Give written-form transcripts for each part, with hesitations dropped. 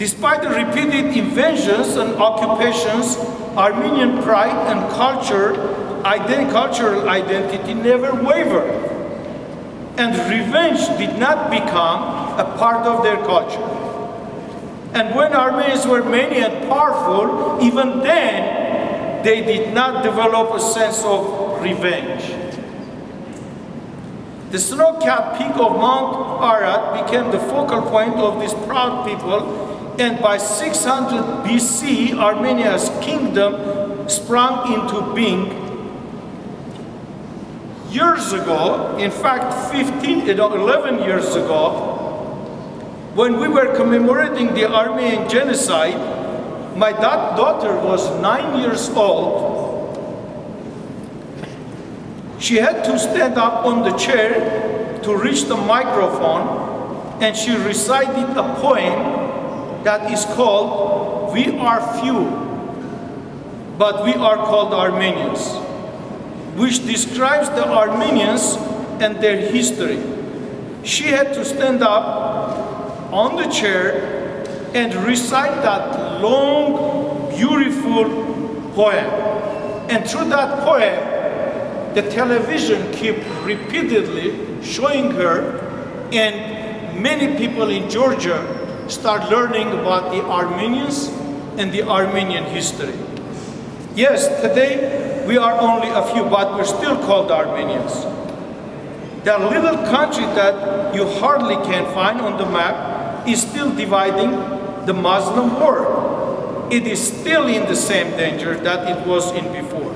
Despite the repeated invasions and occupations, Armenian pride and cultural identity never wavered, and revenge did not become a part of their culture. And when Armenians were many and powerful, even then, they did not develop a sense of revenge. The snow-capped peak of Mount Arad became the focal point of these proud people, and by 600 BC, Armenia's kingdom sprang into being. Years ago, in fact 11 years ago, when we were commemorating the Armenian genocide, my daughter was 9 years old. She had to stand up on the chair to reach the microphone, and she recited a poem that is called "We Are Few, but We Are Called Armenians," which describes the Armenians and their history. She had to stand up on the chair and recite that long, beautiful poem. And through that poem, the television kept repeatedly showing her, and many people in Georgia start learning about the Armenians and the Armenian history. Yes, today we are only a few, but we're still called Armenians. That little country that you hardly can find on the map is still dividing the Muslim world. It is still in the same danger that it was in before.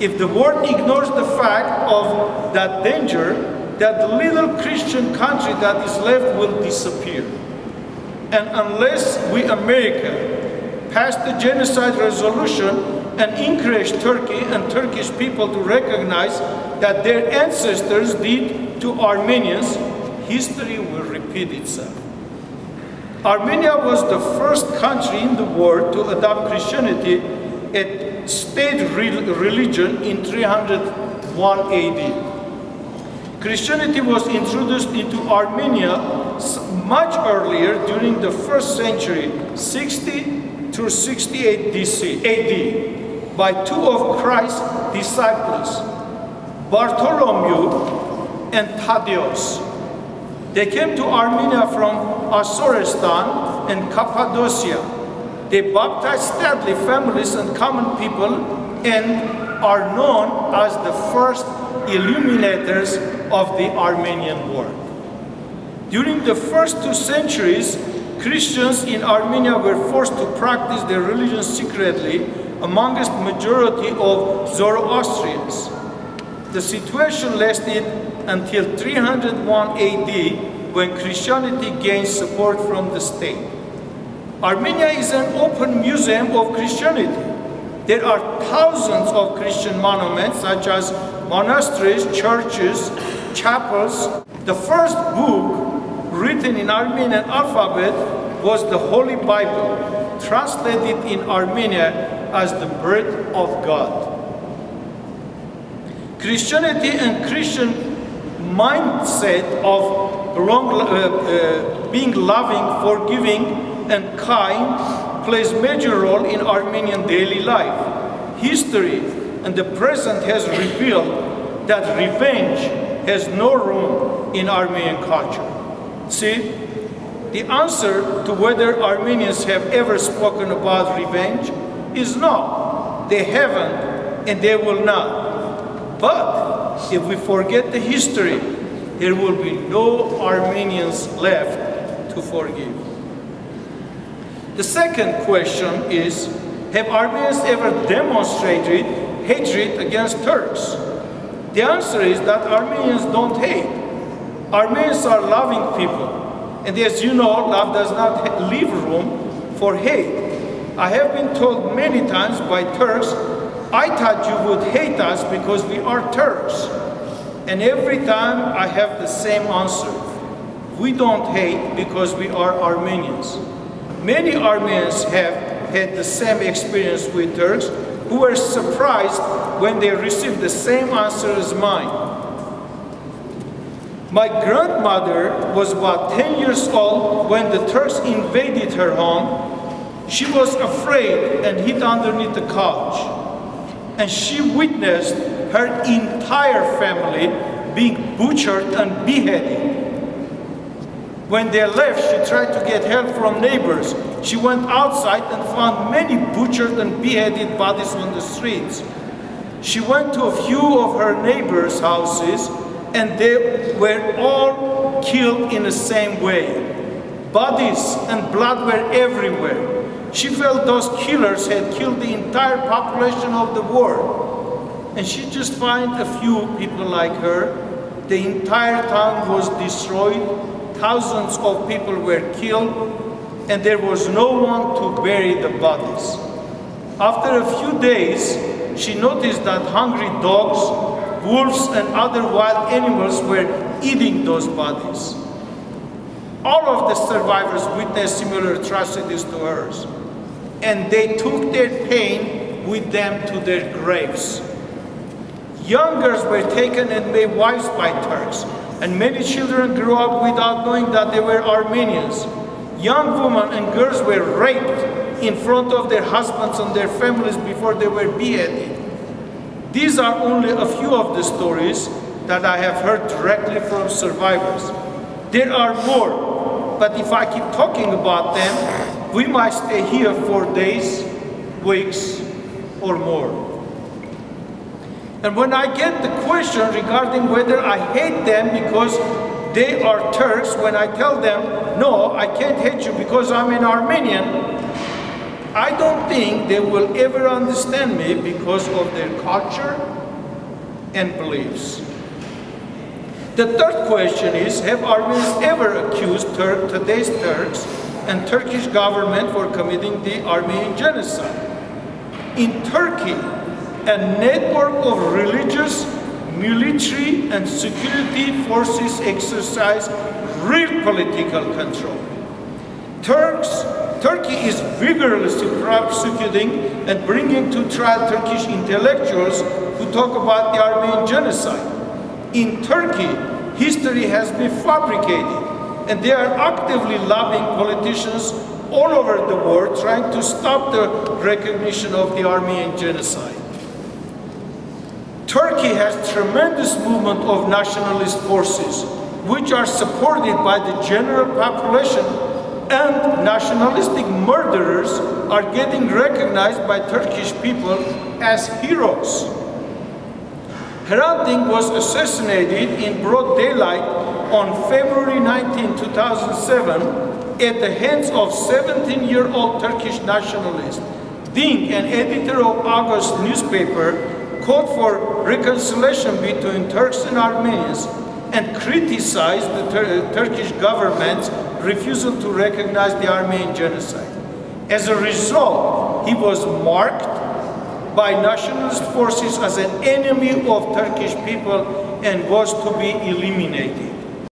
If the world ignores the fact of that danger, that the little Christian country that is left will disappear. And unless we, America, pass the genocide resolution and encourage Turkey and Turkish people to recognize that their ancestors did to Armenians, history will repeat itself. Armenia was the first country in the world to adopt Christianity as state religion in 301 AD. Christianity was introduced into Armenia much earlier, during the 1st century, 60 through 68 AD, by two of Christ's disciples, Bartholomew and Thaddeus. They came to Armenia from Asorestan and Cappadocia. They baptized stately families and common people and are known as the first illuminators of the Armenian world. During the first 2 centuries, Christians in Armenia were forced to practice their religion secretly amongst the majority of Zoroastrians. The situation lasted until 301 AD, when Christianity gained support from the state. Armenia is an open museum of Christianity. There are thousands of Christian monuments, such as monasteries, churches, chapels. The first book written in Armenian alphabet was the Holy Bible, translated in Armenia as the Breath of God. Christianity and Christian mindset of being loving, forgiving, and kind plays a major role in Armenian daily life. History and the present has revealed that revenge has no room in Armenian culture. See, the answer to whether Armenians have ever spoken about revenge is no. They haven't, and they will not. But if we forget the history, there will be no Armenians left to forgive. The second question is, have Armenians ever demonstrated hatred against Turks? The answer is that Armenians don't hate. Armenians are loving people. And as you know, love does not leave room for hate. I have been told many times by Turks, I thought you would hate us because we are Turks. And every time I have the same answer. We don't hate because we are Armenians. Many Armenians have had the same experience with Turks who were surprised when they received the same answer as mine. My grandmother was about 10 years old when the Turks invaded her home. She was afraid and hid underneath the couch. And she witnessed her entire family being butchered and beheaded. When they left, she tried to get help from neighbors. She went outside and found many butchered and beheaded bodies on the streets. She went to a few of her neighbors' houses, and they were all killed in the same way. Bodies and blood were everywhere. She felt those killers had killed the entire population of the world. And she just found a few people like her. The entire town was destroyed. Thousands of people were killed, and there was no one to bury the bodies. After a few days, she noticed that hungry dogs, wolves, and other wild animals were eating those bodies. All of the survivors witnessed similar atrocities to hers, and they took their pain with them to their graves. Young girls were taken and made wives by Turks, and many children grew up without knowing that they were Armenians. Young women and girls were raped in front of their husbands and their families before they were beheaded. These are only a few of the stories that I have heard directly from survivors. There are more, but if I keep talking about them, we might stay here for days, weeks, or more. And when I get the question regarding whether I hate them because they are Turks, when I tell them, no, I can't hate you because I'm an Armenian, I don't think they will ever understand me because of their culture and beliefs. The third question is, have Armenians ever accused today's Turks and Turkish government for committing the Armenian genocide? In Turkey, a network of religious, military, and security forces exercise real political control. Turkey is vigorously prosecuting and bringing to trial Turkish intellectuals who talk about the Armenian genocide. In Turkey, history has been fabricated, and they are actively lobbying politicians all over the world trying to stop the recognition of the Armenian genocide. Turkey has tremendous movement of nationalist forces, which are supported by the general population, and nationalistic murderers are getting recognized by Turkish people as heroes. Hrant Dink was assassinated in broad daylight on February 19, 2007 at the hands of 17-year-old Turkish nationalist. Dink, an editor of August newspaper, called for reconciliation between Turks and Armenians and criticized the Turkish government's refusal to recognize the Armenian genocide. As a result, he was marked by nationalist forces as an enemy of Turkish people and was to be eliminated.